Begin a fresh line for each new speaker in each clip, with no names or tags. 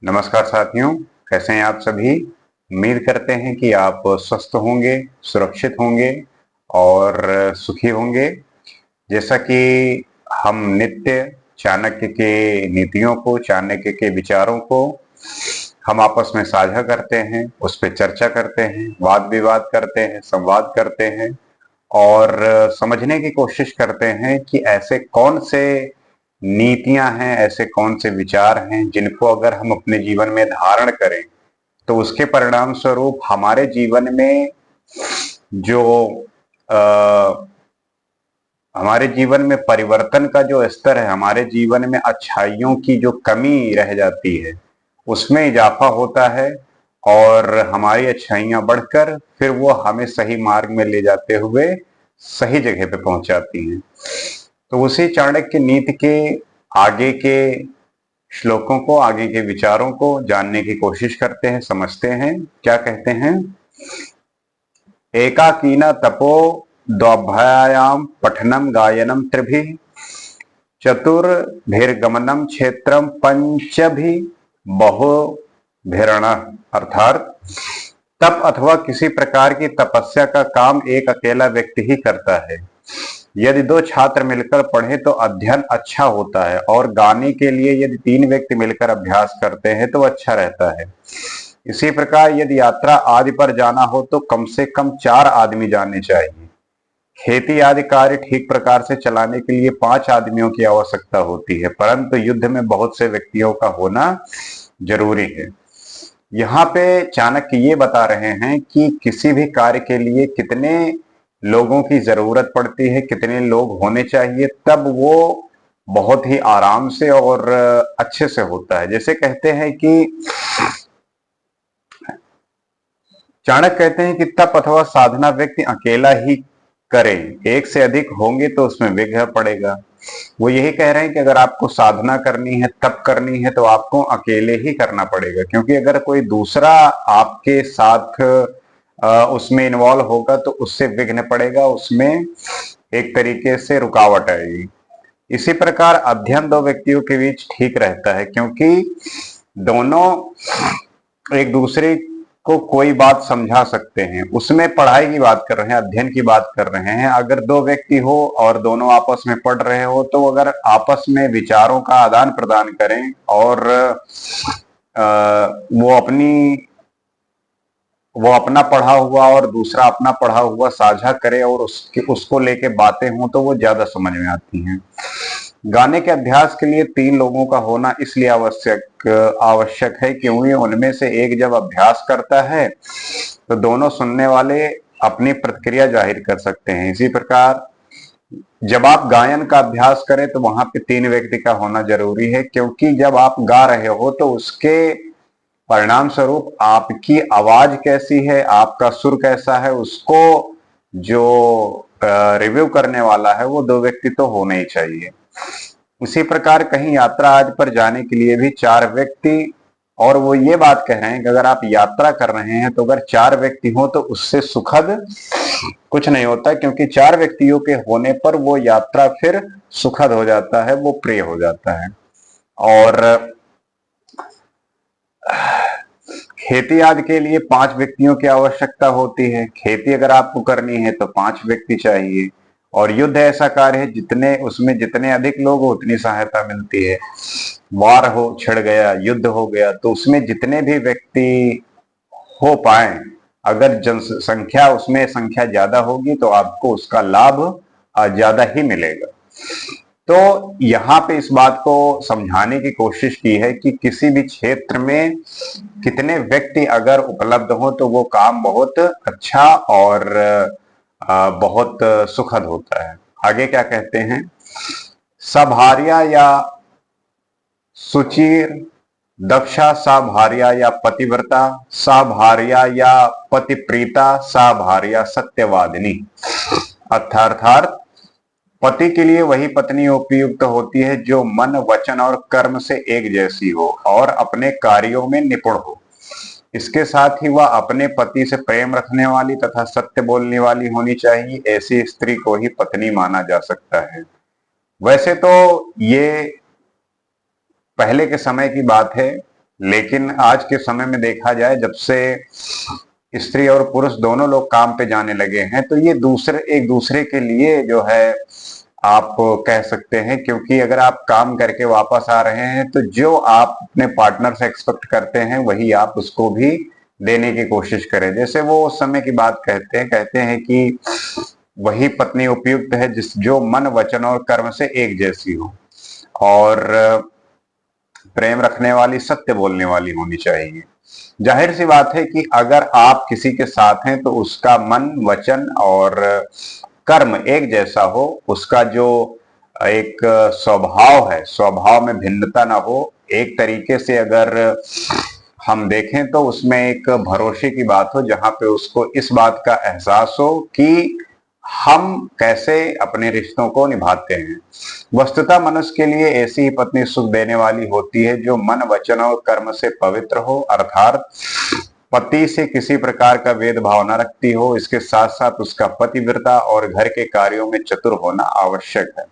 नमस्कार साथियों, कैसे हैं आप सभी। उम्मीद करते हैं कि आप स्वस्थ होंगे, सुरक्षित होंगे और सुखी होंगे। जैसा कि हम नित्य चाणक्य के नीतियों को, चाणक्य के विचारों को हम आपस में साझा करते हैं, उस पर चर्चा करते हैं, वाद विवाद करते हैं, संवाद करते हैं और समझने की कोशिश करते हैं कि ऐसे कौन से नीतियां हैं, ऐसे कौन से विचार हैं जिनको अगर हम अपने जीवन में धारण करें तो उसके परिणाम स्वरूप हमारे जीवन में जो आ, हमारे जीवन में परिवर्तन का जो स्तर है, हमारे जीवन में अच्छाइयों की जो कमी रह जाती है उसमें इजाफा होता है और हमारी अच्छाइयां बढ़कर फिर वो हमें सही मार्ग में ले जाते हुए सही जगह पे पहुंचाती हैं। तो उसी चाणक्य नीति के आगे के श्लोकों को, आगे के विचारों को जानने की कोशिश करते हैं, समझते हैं। क्या कहते हैं? एकाकीन तपो द्वाभ्यायाम पठनम गायनम त्रिभिः चतुर्भिर्गमनम क्षेत्रम पंचभि बहुभिरण। अर्थात तप अथवा किसी प्रकार की तपस्या का काम एक अकेला व्यक्ति ही करता है। यदि दो छात्र मिलकर पढ़े तो अध्ययन अच्छा होता है और गाने के लिए यदि तीन व्यक्ति मिलकर अभ्यास करते हैं तो अच्छा रहता है। इसी प्रकार यदि यात्रा आदि पर जाना हो तो कम से कम 4 आदमी जाने चाहिए। खेती आदि कार्य ठीक प्रकार से चलाने के लिए 5 आदमियों की आवश्यकता होती है, परंतु युद्ध में बहुत से व्यक्तियों का होना जरूरी है। यहाँ पे चाणक्य ये बता रहे हैं कि किसी भी कार्य के लिए कितने लोगों की जरूरत पड़ती है, कितने लोग होने चाहिए, तब वो बहुत ही आराम से और अच्छे से होता है। जैसे कहते हैं कि चाणक्य कहते हैं कि तप अथवा साधना व्यक्ति अकेला ही करे, एक से अधिक होंगे तो उसमें विघ्न पड़ेगा। वो यही कह रहे हैं कि अगर आपको साधना करनी है, तप करनी है तो आपको अकेले ही करना पड़ेगा, क्योंकि अगर कोई दूसरा आपके साथ उसमें इन्वॉल्व होगा तो उससे विघ्न पड़ेगा, उसमें एक तरीके से रुकावट आएगी। इसी प्रकार अध्ययन दो व्यक्तियों के बीच ठीक रहता है, क्योंकि दोनों एक दूसरे को कोई बात समझा सकते हैं। उसमें पढ़ाई की बात कर रहे हैं, अध्ययन की बात कर रहे हैं। अगर दो व्यक्ति हो और दोनों आपस में पढ़ रहे हो तो अगर आपस में विचारों का आदान प्रदान करें और वो अपना पढ़ा हुआ और दूसरा अपना पढ़ा हुआ साझा करे और उसको लेके बातें हों तो वो ज्यादा समझ में आती हैं। गाने के अभ्यास के लिए 3 लोगों का होना इसलिए आवश्यक है क्योंकि उनमें से एक जब अभ्यास करता है तो दोनों सुनने वाले अपनी प्रतिक्रिया जाहिर कर सकते हैं। इसी प्रकार जब आप गायन का अभ्यास करें तो वहां पे 3 व्यक्ति का होना जरूरी है, क्योंकि जब आप गा रहे हो तो उसके परिणाम स्वरूप आपकी आवाज कैसी है, आपका सुर कैसा है, उसको जो रिव्यू करने वाला है वो 2 व्यक्ति तो होने ही चाहिए। उसी प्रकार कहीं यात्रा आदि पर जाने के लिए भी 4 व्यक्ति, और वो ये बात कह रहे हैं कि अगर आप यात्रा कर रहे हैं तो अगर 4 व्यक्ति हो तो उससे सुखद कुछ नहीं होता, क्योंकि 4 व्यक्तियों के होने पर वो यात्रा फिर सुखद हो जाता है, वो प्रिय हो जाता है। और खेती आदि के लिए 5 व्यक्तियों की आवश्यकता होती है। खेती अगर आपको करनी है तो 5 व्यक्ति चाहिए। और युद्ध ऐसा कार्य है जितने उसमें जितने अधिक लोग हो उतनी सहायता मिलती है। वार हो छिड़ गया, युद्ध हो गया, तो उसमें जितने भी व्यक्ति हो पाए, अगर जनसंख्या उसमें संख्या ज्यादा होगी तो आपको उसका लाभ ज्यादा ही मिलेगा। तो यहाँ पे इस बात को समझाने की कोशिश की है कि किसी भी क्षेत्र में कितने व्यक्ति अगर उपलब्ध हो तो वो काम बहुत अच्छा और बहुत सुखद होता है। आगे क्या कहते हैं? सभार्या या सुचिर दक्षा, सा भार्या या पतिव्रता, सा भार्या या पतिप्रीता, सा भार्या सत्यवादिनी। अर्थात पति के लिए वही पत्नी उपयुक्त होती है जो मन, वचन और कर्म से एक जैसी हो और अपने कार्यों में निपुण हो। इसके साथ ही वह अपने पति से प्रेम रखने वाली तथा सत्य बोलने वाली होनी चाहिए। ऐसी स्त्री को ही पत्नी माना जा सकता है। वैसे तो ये पहले के समय की बात है, लेकिन आज के समय में देखा जाए, जब से स्त्री और पुरुष दोनों लोग काम पे जाने लगे हैं, तो ये दूसरे एक दूसरे के लिए जो है आप कह सकते हैं, क्योंकि अगर आप काम करके वापस आ रहे हैं तो जो आप अपने पार्टनर से एक्सपेक्ट करते हैं वही आप उसको भी देने की कोशिश करें। जैसे वो उस समय की बात कहते हैं कि वही पत्नी उपयुक्त है जिस जो मन वचन और कर्म से एक जैसी हो, और प्रेम रखने वाली, सत्य बोलने वाली होनी चाहिए। जाहिर सी बात है कि अगर आप किसी के साथ हैं तो उसका मन वचन और कर्म एक जैसा हो, उसका जो एक स्वभाव है, स्वभाव में भिन्नता ना हो। एक तरीके से अगर हम देखें तो उसमें एक भरोसे की बात हो, जहां पे उसको इस बात का एहसास हो कि हम कैसे अपने रिश्तों को निभाते हैं। वस्तुतः मनुष्य के लिए ऐसी ही पत्नी सुख देने वाली होती है जो मन वचन और कर्म से पवित्र हो, अर्थात पति से किसी प्रकार का भेदभाव न रखती हो। इसके साथ साथ उसका पतिव्रता और घर के कार्यों में चतुर होना आवश्यक है।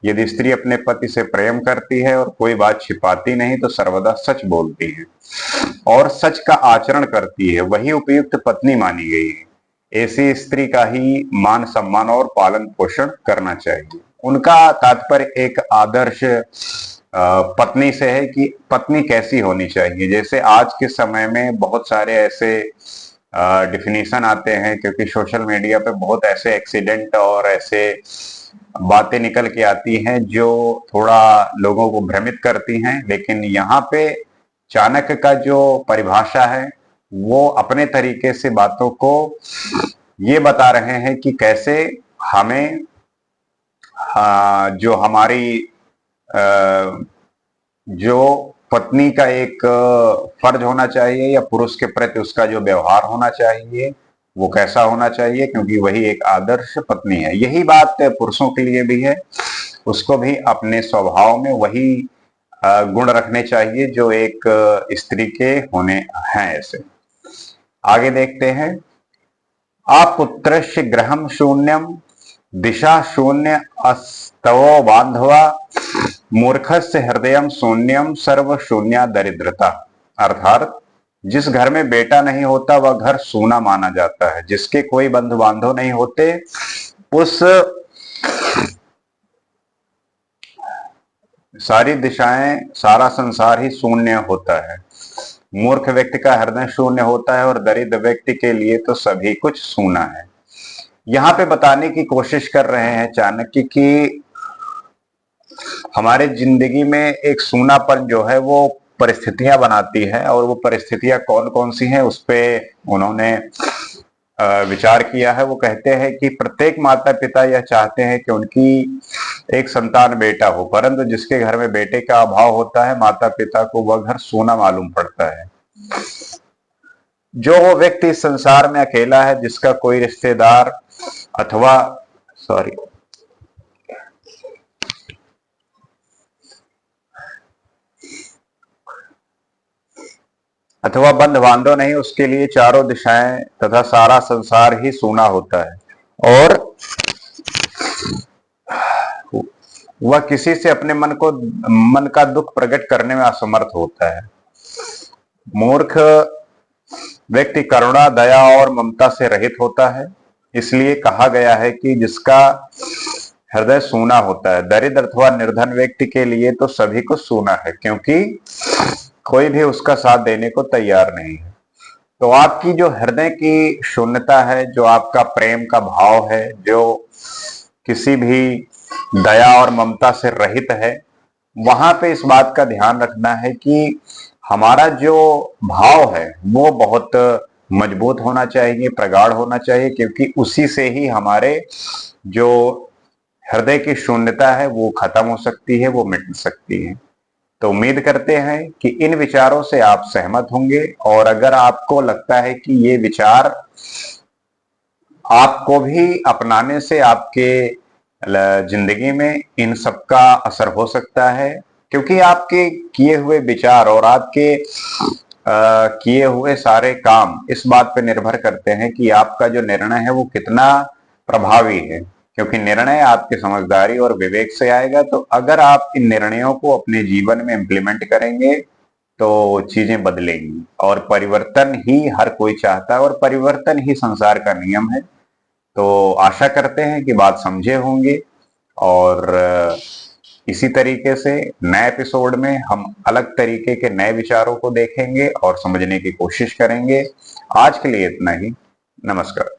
यदि स्त्री अपने पति से प्रेम करती है और कोई बात छिपाती नहीं तो सर्वदा सच बोलती है और सच का आचरण करती है, वही उपयुक्त पत्नी मानी गई है। ऐसी स्त्री का ही मान सम्मान और पालन पोषण करना चाहिए। उनका तात्पर्य एक आदर्श पत्नी से है कि पत्नी कैसी होनी चाहिए। जैसे आज के समय में बहुत सारे ऐसे डिफिनीशन आते हैं, क्योंकि सोशल मीडिया पे बहुत ऐसे एक्सीडेंट और ऐसे बातें निकल के आती हैं जो थोड़ा लोगों को भ्रमित करती हैं। लेकिन यहाँ पे चाणक्य का जो परिभाषा है वो अपने तरीके से बातों को ये बता रहे हैं कि कैसे हमें जो हमारी जो पत्नी का एक फर्ज होना चाहिए या पुरुष के प्रति उसका जो व्यवहार होना चाहिए वो कैसा होना चाहिए, क्योंकि वही एक आदर्श पत्नी है। यही बात पुरुषों के लिए भी है, उसको भी अपने स्वभाव में वही गुण रखने चाहिए जो एक स्त्री के होने हैं। ऐसे आगे देखते हैं। अपुत्रस्य गृहं शून्यम दिशा शून्य अस्तवो बांधवा मूर्खस्य हृदयम शून्यम सर्व शून्या दरिद्रता। अर्थात जिस घर में बेटा नहीं होता वह घर सूना माना जाता है। जिसके कोई बंधु बांधव नहीं होते उस सारी दिशाएं, सारा संसार ही शून्य होता है। मूर्ख व्यक्ति का हृदय शून्य होता है और दरिद्र व्यक्ति के लिए तो सभी कुछ सूना है। यहाँ पे बताने की कोशिश कर रहे हैं चाणक्य कि हमारे जिंदगी में एक सूनापन जो है वो परिस्थितियां बनाती है, और वो परिस्थितियां कौन कौन सी हैं उस पे उन्होंने विचार किया है। वो कहते हैं कि प्रत्येक माता पिता यह चाहते हैं कि उनकी एक संतान बेटा हो, परंतु जिसके घर में बेटे का अभाव होता है माता पिता को वह घर सूना मालूम पड़ता है। जो वो व्यक्ति इस संसार में अकेला है, जिसका कोई रिश्तेदार अथवा बंध बांधव नहीं, उसके लिए चारों दिशाएं तथा सारा संसार ही सूना होता है और वह किसी से अपने मन का दुख प्रकट करने में असमर्थ होता है। मूर्ख व्यक्ति करुणा, दया और ममता से रहित होता है। इसलिए कहा गया है कि जिसका हृदय सूना होता है। दरिद्र अथवा निर्धन व्यक्ति के लिए तो सभी कुछ सूना है, क्योंकि कोई भी उसका साथ देने को तैयार नहीं है। तो आपकी जो हृदय की शून्यता है, जो आपका प्रेम का भाव है, जो किसी भी दया और ममता से रहित है, वहां पे इस बात का ध्यान रखना है कि हमारा जो भाव है वो बहुत मजबूत होना चाहिए, प्रगाढ़ होना चाहिए, क्योंकि उसी से ही हमारे जो हृदय की शून्यता है वो खत्म हो सकती है, वो मिट सकती है। तो उम्मीद करते हैं कि इन विचारों से आप सहमत होंगे, और अगर आपको लगता है कि ये विचार आपको भी अपनाने से आपके जिंदगी में इन सब का असर हो सकता है, क्योंकि आपके किए हुए विचार और आपके किए हुए सारे काम इस बात पे निर्भर करते हैं कि आपका जो निर्णय है वो कितना प्रभावी है, क्योंकि निर्णय आपकी समझदारी और विवेक से आएगा। तो अगर आप इन निर्णयों को अपने जीवन में इम्प्लीमेंट करेंगे तो चीजें बदलेंगी और परिवर्तन ही हर कोई चाहता है और परिवर्तन ही संसार का नियम है। तो आशा करते हैं कि बात समझे होंगे और इसी तरीके से नए एपिसोड में हम अलग तरीके के नए विचारों को देखेंगे और समझने की कोशिश करेंगे। आज के लिए इतना ही। नमस्कार।